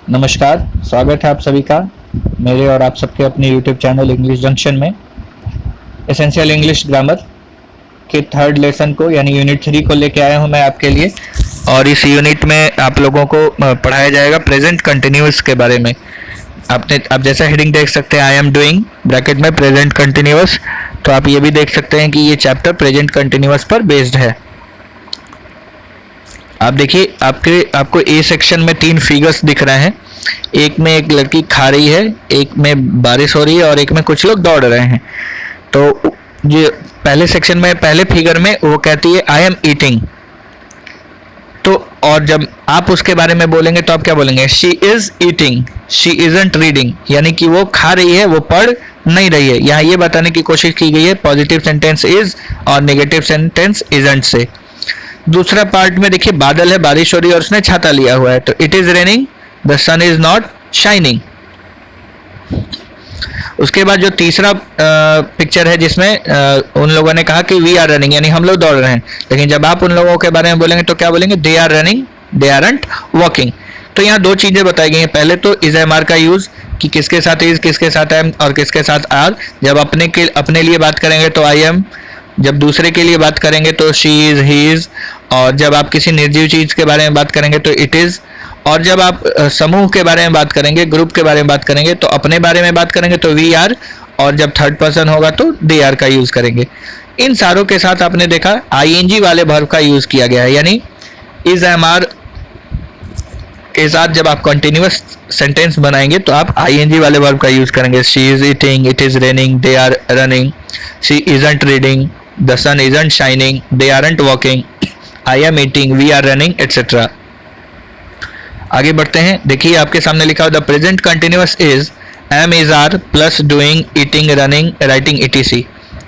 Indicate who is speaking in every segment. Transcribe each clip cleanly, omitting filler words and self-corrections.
Speaker 1: नमस्कार, स्वागत है आप सभी का मेरे और आप सबके अपने यूट्यूब चैनल इंग्लिश जंक्शन में। एसेंशियल इंग्लिश ग्रामर के थर्ड लेसन को यानी यूनिट 3 को लेके आया हूं मैं आपके लिए। और इस यूनिट में आप लोगों को पढ़ाया जाएगा प्रेजेंट कंटिन्यूअस के बारे में। आप जैसा हेडिंग देख सकते हैं, आई एम डूइंग ब्रैकेट में प्रेजेंट कंटिन्यूअस, तो आप ये भी देख सकते हैं कि ये चैप्टर प्रेजेंट कंटिन्यूअस पर बेस्ड है। आप देखिए, आपको ए सेक्शन में 3 फिगर्स दिख रहे हैं। एक में एक लड़की खा रही है, एक में बारिश हो रही है और एक में कुछ लोग दौड़ रहे हैं। तो जो पहले सेक्शन में पहले फिगर में वो कहती है आई एम ईटिंग, तो और जब आप उसके बारे में बोलेंगे तो आप क्या बोलेंगे? She is eating, she isn't reading, यानी कि वो खा रही है, वो पढ़ नहीं रही है। यहाँ ये बताने की कोशिश की गई है पॉजिटिव सेंटेंस इज और नेगेटिव सेंटेंस इजंट से। दूसरा पार्ट में देखिए, बादल है, बारिश हो रही है और उसने छाता लिया हुआ है, तो it is raining, the sun is not shining. उसके बाद जो तीसरा पिक्चर है जिसमें उन लोगों ने कहा कि वी आर रनिंग, यानी हम लोग दौड़ रहे हैं, लेकिन जब आप उन लोगों के बारे में बोलेंगे तो क्या बोलेंगे? They are running, they aren't walking. तो यहाँ 2 चीजें बताई गई हैं। पहले तो इज एम आर का यूज, कि किसके साथ इज, किसके साथ एम और किसके साथ आर। जब अपने लिए बात करेंगे तो आई एम, जब दूसरे के लिए बात करेंगे तो शी इज, ही इज, और जब आप किसी निर्जीव चीज के बारे में बात करेंगे तो इट इज, और जब आप समूह के बारे में बात करेंगे, ग्रुप के बारे में बात करेंगे तो अपने बारे में बात करेंगे तो वी आर, और जब थर्ड पर्सन होगा तो दे आर का यूज करेंगे। इन सारों के साथ आपने देखा आईएनजी वाले वर्ब का यूज किया गया है, यानी इज एम आर के साथ जब आप कंटिन्यूअस सेंटेंस बनाएंगे तो आप आईएनजी वाले वर्ब का यूज करेंगे। She is eating, it is raining, they are running, she isn't reading, the sun isn't shining, they aren't walking, I am eating, we are running, etcetera. आगे बढ़ते हैं। देखिए आपके सामने लिखा हुआ the present continuous is am is are plus doing, eating, running, writing, etc,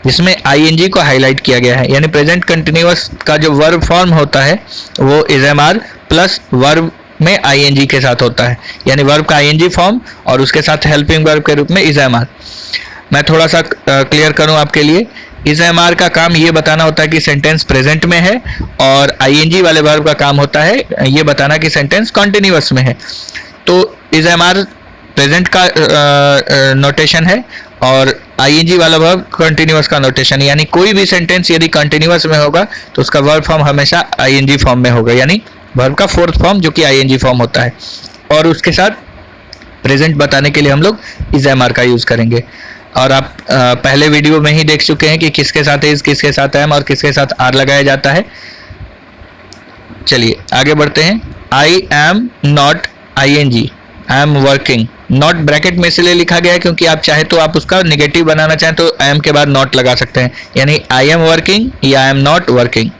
Speaker 1: जिसमें I N G को हाईलाइट किया गया है। यानी प्रेजेंट कंटिन्यूअस का जो वर्ब फॉर्म होता है वो is am are plus verb में आईएनजी के साथ होता है, यानी वर्ब का आईएनजी फॉर्म और उसके साथ हेल्पिंग वर्ब के रूप में इज एम आर। मैं थोड़ा सा क्लियर करूं आपके लिए। इज एम आर का काम ये बताना होता है कि सेंटेंस प्रेजेंट में है, और आईएनजी वाले वर्ब का काम होता है ये बताना कि सेंटेंस कॉन्टिन्यूअस में है। तो इज एम आर प्रेजेंट का नोटेशन है और आईएनजी वाला वर्ब कंटिन्यूअस का नोटेशन है। यानी कोई भी सेंटेंस यदि कंटिन्यूअस में होगा तो उसका वर्ब फॉर्म हमेशा आईएनजी फॉर्म में होगा, यानी वर्ब का फोर्थ फॉर्म जो कि आईएनजी फॉर्म होता है, और उसके साथ प्रेजेंट बताने के लिए हम लोग इज एम आर का यूज करेंगे। और आप पहले वीडियो में ही देख चुके हैं कि किसके साथ इज, किसके साथ एम और किसके साथ आर लगाया जाता है। चलिए आगे बढ़ते हैं। I am not I N G, I am working. Not bracket में इसलिए लिखा गया है क्योंकि आप चाहे तो आप उसका नेगेटिव बनाना चाहें तो एम के बाद नॉट लगा सकते हैं, यानी आई एम वर्किंग या आई एम नॉट वर्किंग।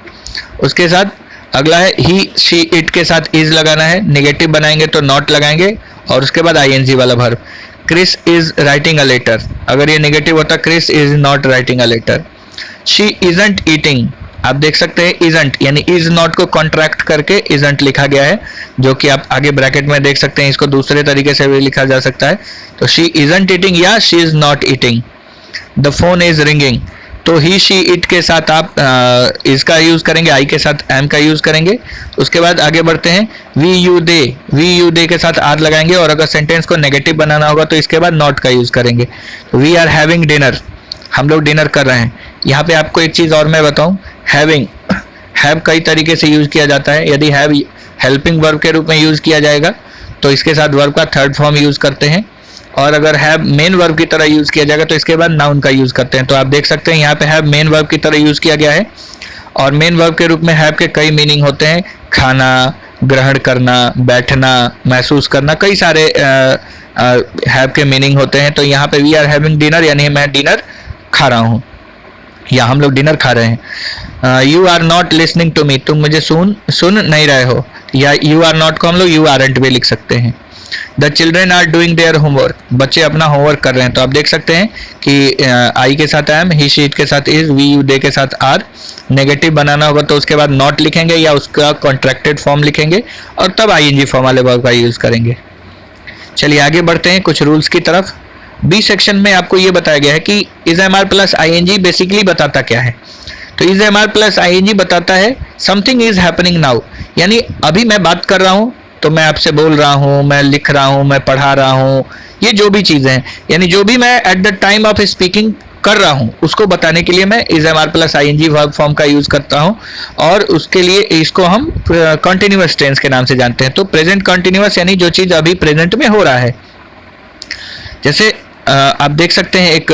Speaker 1: उसके साथ अगला है ही, शी, इट के साथ इज लगाना है, नेगेटिव बनाएंगे तो नॉट लगाएंगे, और उसके बाद आईएनजी वाला verb. Chris is writing a letter, अगर ये नेगेटिव होता Chris is not writing a letter. She isn't eating, आप देख सकते हैं इजंट यानी इज नॉट को कॉन्ट्रैक्ट करके इजंट लिखा गया है, जो कि आप आगे ब्रैकेट में देख सकते हैं। इसको दूसरे तरीके से भी लिखा जा सकता है, तो शी इजंट ईटिंग या she is not eating. The phone is ringing, तो ही, शी, इट के साथ आप इसका यूज करेंगे, आई के साथ एम का यूज करेंगे। उसके बाद आगे बढ़ते हैं। वी यू दे के साथ आर लगाएंगे, और अगर सेंटेंस को नेगेटिव बनाना होगा तो इसके बाद नॉट का यूज करेंगे। वी आर हैविंग डिनर, हम लोग डिनर कर रहे हैं। यहाँ पे आपको एक चीज और मैं बताऊं, हैविंग, हैव कई तरीके से यूज किया जाता है। यदि हैव हेल्पिंग वर्ब के रूप में यूज किया जाएगा तो इसके साथ वर्ब का थर्ड फॉर्म यूज करते हैं, और अगर हैव मेन वर्ब की तरह यूज किया जाएगा तो इसके बाद नाउन का यूज करते हैं। तो आप देख सकते हैं यहाँ पे हैव मेन वर्ब की तरह यूज किया गया है, और मेन वर्ब के रूप में हैव के कई मीनिंग होते हैं, खाना, ग्रहण करना, बैठना, महसूस करना, कई सारे हैव के मीनिंग होते हैं। तो यहाँ पे वी आर हैविंग डिनर यानी मैं डिनर खा रहा हूँ, या हम लोग डिनर खा रहे हैं। You are not listening to me, तुम मुझे सुन नहीं रहे हो, या यू आर नॉट को हम लोग यू आरंट भी लिख सकते हैं। The children are doing their homework, बच्चे अपना होमवर्क कर रहे हैं। तो आप देख सकते हैं कि आई के साथ एम, ही, शी, इट के साथ इज, वी, यू, दे के साथ आर। नेगेटिव बनाना होगा तो उसके बाद नॉट लिखेंगे या उसका कॉन्ट्रैक्टेड फॉर्म लिखेंगे, और तब आईएनजी फॉर्म वाले वर्ब का यूज करेंगे। चलिए आगे बढ़ते हैं कुछ रूल्स की तरफ। बी सेक्शन में आपको ये बताया गया है कि is am are plus I N G basically बताता क्या है। तो is am are plus I N G बताता है समथिंग इज हैपनिंग नाउ, यानी अभी मैं बात कर रहा हूँ तो मैं आपसे बोल रहा हूँ, मैं लिख रहा हूँ, मैं पढ़ा रहा हूँ, ये जो भी चीज़ें हैं, यानी जो भी मैं at the time of speaking कर रहा हूँ उसको बताने के लिए मैं is am are plus I N G verb form का यूज़ करता हूँ। और उसके लिए इसको हम कंटिन्यूअस टेंस के नाम से जानते हैं। तो प्रेजेंट कंटिन्यूअस यानी जो चीज़ अभी प्रेजेंट में हो रहा है। जैसे आप देख सकते हैं एक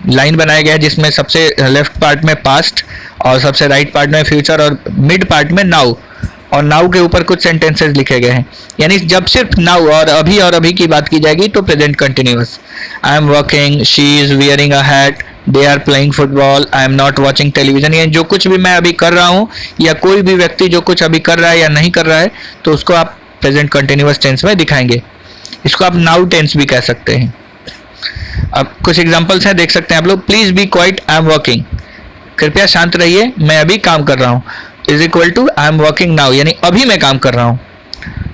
Speaker 1: लाइन बनाया गया है जिसमें सबसे लेफ्ट पार्ट में पास्ट और सबसे राइट पार्ट में फ्यूचर और मिड पार्ट में नाउ, और नाउ के ऊपर कुछ सेंटेंसेस लिखे गए हैं। यानी जब सिर्फ नाउ और अभी की बात की जाएगी तो present continuous. I am working, she is wearing a hat, they are playing football, I am not watching television. यानी जो कुछ भी मैं अभी कर रहा हूँ या कोई भी व्यक्ति जो कुछ अभी कर रहा है या नहीं कर रहा है तो उसको आप प्रेजेंट कंटिन्यूअस टेंस में दिखाएंगे। इसको आप नाउ टेंस भी कह सकते हैं। अब कुछ एग्जांपल्स हैं, देख सकते हैं आप लोग। Please be quiet, I am working, कृपया शांत रहिए, मैं अभी काम कर रहा हूँ, is equal to I am working now, यानी अभी मैं काम कर रहा हूँ।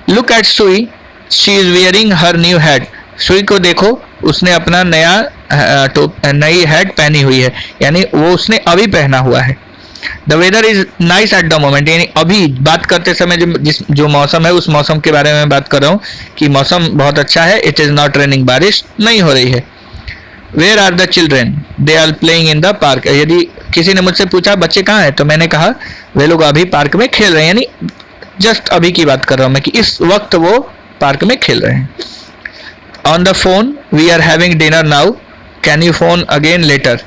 Speaker 1: Look at Sue, she is wearing her new hat, Sue को देखो, उसने अपना नई हैट पहनी हुई है, यानी वो उसने अभी पहना हुआ है। The weather is nice at the moment, यानी अभी बात करते समय जो मौसम है उस मौसम के बारे में बात कर रहा हूँ कि मौसम बहुत अच्छा है। इट इज नॉट रेनिंग, बारिश नहीं हो रही है। Where are the children, they are playing in the park. यदि किसी ने मुझसे पूछा बच्चे कहाँ हैं तो मैंने कहा वे लोग अभी पार्क में खेल रहे हैं, यानी जस्ट अभी की बात कर रहा हूँ मैं कि इस वक्त वो पार्क में खेल रहे हैं। On the phone, we are having dinner now, can you phone again later.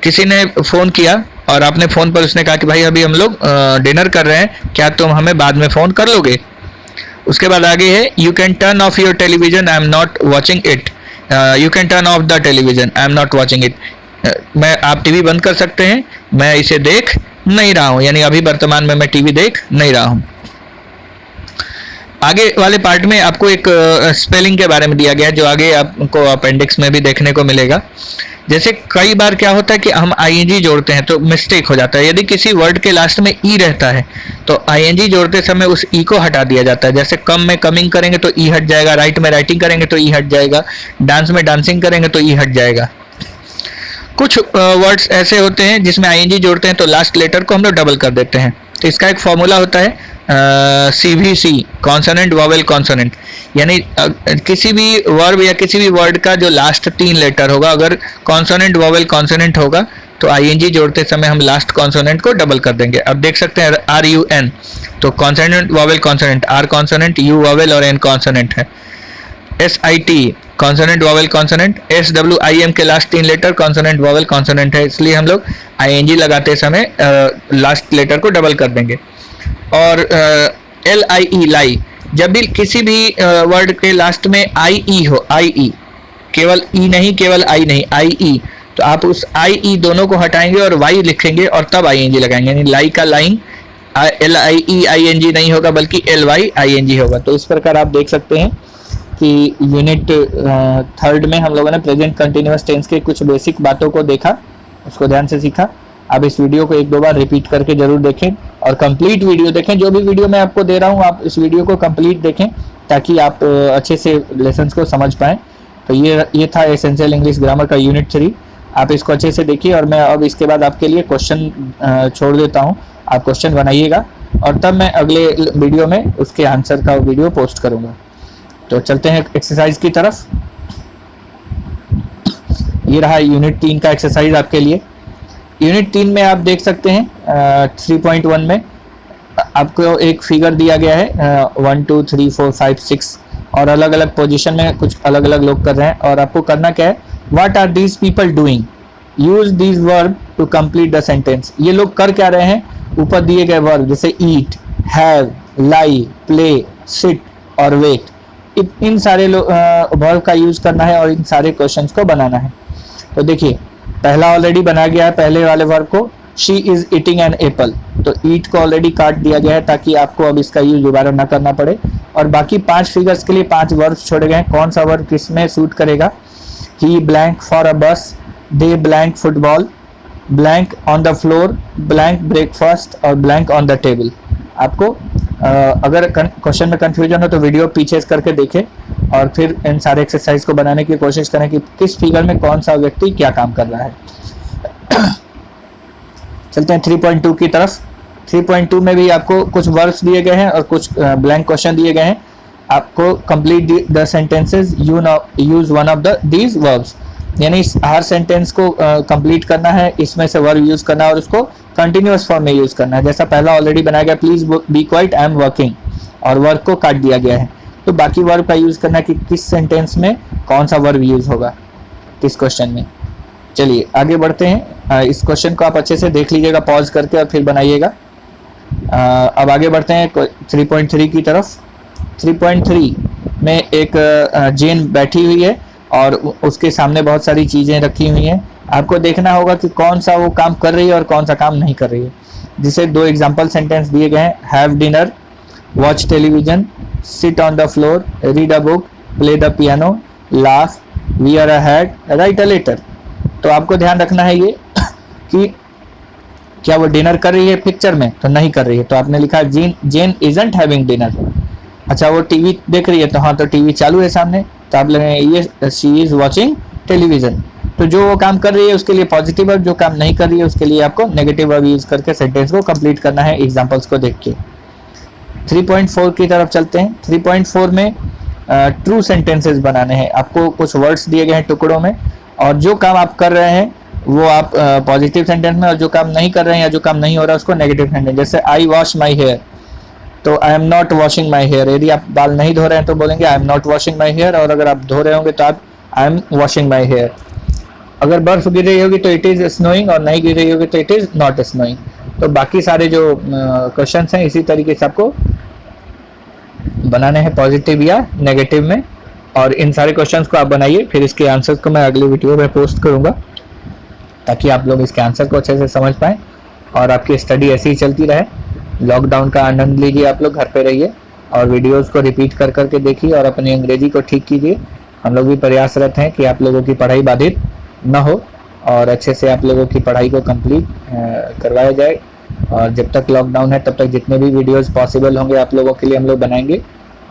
Speaker 1: किसी ने फ़ोन किया और आपने फ़ोन पर उसने कहा कि भाई अभी हम लोग डिनर कर रहे हैं, क्या तुम हमें बाद में फ़ोन कर लोगे। उसके बाद आगे है you can turn off your television, I am not watching it. You can turn off the television, I am not watching it. आप टीवी बंद कर सकते हैं, मैं इसे देख नहीं रहा हूँ, यानी अभी वर्तमान में मैं टीवी देख नहीं रहा हूँ। आगे वाले पार्ट में आपको एक स्पेलिंग के बारे में दिया गया है जो आगे आपको अपेंडिक्स में भी देखने को मिलेगा। जैसे कई बार क्या होता है कि हम आईएनजी जोड़ते हैं तो मिस्टेक हो जाता है। यदि किसी वर्ड के लास्ट में ई रहता है तो आईएनजी जोड़ते समय उस ई को हटा दिया जाता है। जैसे कम में कमिंग करेंगे तो ई हट जाएगा, राइट में राइटिंग करेंगे तो ई हट जाएगा, डांस में डांसिंग करेंगे तो ई हट जाएगा। कुछ वर्ड्स ऐसे होते हैं जिसमें आईएनजी जोड़ते हैं तो लास्ट लेटर को हम लोग डबल कर देते हैं। तो इसका एक फॉर्मूला होता है CVC, कॉन्सोनेंट वॉवेल कॉन्सोनेंट, यानी किसी भी वर्ब या किसी भी वर्ड का जो लास्ट 3 लेटर होगा अगर कॉन्सोनेंट वॉवेल कॉन्सोनेंट होगा तो आईएनजी जोड़ते समय हम लास्ट कॉन्सोनेंट को डबल कर देंगे। अब देख सकते हैं RUN, तो consonant vowel consonant, R consonant, U vowel और N कॉन्सोनेंट है। SIT consonant vowel consonant, SWIM के last 3 letter consonant vowel consonant है, इसलिए हम लोग आईएनजी लगाते समय लास्ट लेटर को डबल कर देंगे। और LIE लाई, जब भी किसी भी वर्ड के लास्ट में IE हो, IE केवल ई नहीं, केवल आई नहीं, IE, तो आप उस IE दोनों को हटाएंगे और Y लिखेंगे और तब ING लगाएंगे, यानी लाई का लाइन LIE ING नहीं होगा बल्कि LY ING होगा। तो इस प्रकार आप देख सकते हैं कि यूनिट 3 में हम लोगों ने प्रेजेंट कंटिन्यूअस टेंस के कुछ बेसिक बातों को देखा, उसको ध्यान से सीखा। आप इस वीडियो को 1-2 बार रिपीट करके जरूर देखें और कंप्लीट वीडियो देखें। जो भी वीडियो मैं आपको दे रहा हूँ आप इस वीडियो को कंप्लीट देखें ताकि आप अच्छे से लेसन्स को समझ पाएँ। तो ये था एसेंशियल इंग्लिश ग्रामर का यूनिट 3। आप इसको अच्छे से देखिए और मैं अब इसके बाद आपके लिए क्वेश्चन छोड़ देता हूँ। आप क्वेश्चन बनाइएगा और तब मैं अगले वीडियो में उसके आंसर का वीडियो पोस्ट करूँगा। तो चलते हैं एक्सरसाइज की तरफ। ये रहा यूनिट 3 का एक्सरसाइज आपके लिए। यूनिट 3 में आप देख सकते हैं 3.1 में आपको एक फिगर दिया गया है 1 2 3 4 5 6 और अलग अलग पोजीशन में कुछ अलग अलग लोग कर रहे हैं और आपको करना क्या है, what are these people doing, use these verb to complete the sentence. ये लोग कर क्या रहे हैं, ऊपर दिए गए वर्ब जैसे ईट, हैव, लाई, प्ले, सिट और वेट, इन सारे वर्ब का यूज करना है और इन सारे क्वेश्चंस को बनाना है। तो देखिए पहला ऑलरेडी बनाया गया है, पहले वाले वर्ब को she is eating an apple, तो ईट को ऑलरेडी काट दिया गया है ताकि आपको अब इसका यूज दोबारा ना करना पड़े। और बाकी 5 फिगर्स के लिए 5 वर्ब्स छोड़े गए हैं, कौन सा वर्ब किस में सूट करेगा। ही blank for a bus, they blank football, blank on the floor, blank breakfast और ब्लैंक ऑन द टेबल। आपको अगर क्वेश्चन में कंफ्यूजन हो तो वीडियो पीछे करके देखें और फिर इन सारे एक्सरसाइज को बनाने की कोशिश करें कि किस फिगर में कौन सा व्यक्ति क्या काम कर रहा है। चलते हैं 3.2 की तरफ। 3.2 में भी आपको कुछ वर्ब्स दिए गए हैं और कुछ ब्लैंक क्वेश्चन दिए गए हैं। आपको complete the sentences use one of the these verbs, यानी हर सेंटेंस को कंप्लीट करना है, इसमें से वर्ब यूज करना है और उसको कंटिन्यूअस फॉर्म में यूज करना है। जैसा पहला ऑलरेडी बनाया गया, please be quiet I am working, और वर्ब को काट दिया गया है। तो बाकी वर्ब का यूज करना है कि किस सेंटेंस में कौन सा वर्ब यूज होगा किस क्वेश्चन में। चलिए आगे बढ़ते हैं। इस क्वेश्चन को आप अच्छे से देख लीजिएगा पॉज करके और फिर बनाइएगा। अब आगे बढ़ते हैं 3.3 की तरफ। 3.3 में एक जेन बैठी हुई है और उसके सामने बहुत सारी चीज़ें रखी हुई हैं। आपको देखना होगा कि कौन सा वो काम कर रही है और कौन सा काम नहीं कर रही है। जिसे 2 एग्जाम्पल सेंटेंस दिए गए हैं, have dinner, watch television, sit on the floor, read a book, play the piano, laugh, wear a hat, write a letter. तो आपको ध्यान रखना है ये कि क्या वो डिनर कर रही है पिक्चर में, तो नहीं कर रही है, तो आपने लिखा जेन इजंट हैविंग डिनर। अच्छा वो टीवी देख रही है, तो हाँ तो टीवी चालू है सामने, तो आप लगेंगे ये शी इज वॉचिंग टेलीविजन। तो जो वो काम कर रही है उसके लिए पॉजिटिव वर्ब, जो काम नहीं कर रही है उसके लिए आपको नेगेटिव वर्ब यूज करके सेंटेंस को कंप्लीट करना है एग्जांपल्स को देख के। 3.4 की तरफ चलते हैं। 3.4 में ट्रू सेंटेंसेस बनाने हैं। आपको कुछ वर्ड्स दिए गए हैं टुकड़ों में, और जो काम आप कर रहे हैं वो आप पॉजिटिव सेंटेंस में, और जो काम नहीं कर रहे हैं या जो काम नहीं हो रहा है उसको नेगेटिव सेंटेंस। जैसे आई वॉश माई हेयर, तो I am not washing my hair. यदि आप बाल नहीं धो रहे हैं तो बोलेंगे I am not washing my hair, और अगर आप धो रहे होंगे तो आप I am washing my hair. अगर बर्फ गिर रही होगी तो इट इज स्नोइंग, और नहीं गिर रही होगी तो इट इज नॉट स्नोइंग। तो बाकी सारे जो क्वेश्चन हैं इसी तरीके से आपको बनाने हैं पॉजिटिव या नेगेटिव में, और इन सारे क्वेश्चंस को आप बनाइए। फिर इसके आंसर्स को मैं अगली वीडियो में पोस्ट करूंगा ताकि आप लोग इसके आंसर को अच्छे से समझ पाएँ और आपकी स्टडी ऐसी ही चलती रहे। लॉकडाउन का आनंद लीजिए, आप लोग घर पे रहिए और वीडियोस को रिपीट कर करके देखिए और अपनी अंग्रेजी को ठीक कीजिए। हम लोग भी प्रयासरत हैं कि आप लोगों की पढ़ाई बाधित न हो और अच्छे से आप लोगों की पढ़ाई को कंप्लीट करवाया जाए। और जब तक लॉकडाउन है तब तक जितने भी वीडियोस पॉसिबल होंगे आप लोगों के लिए हम लोग बनाएंगे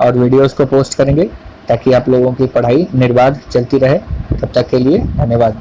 Speaker 1: और वीडियोस को पोस्ट करेंगे ताकि आप लोगों की पढ़ाई निर्बाध चलती रहे। तब तक के लिए धन्यवाद।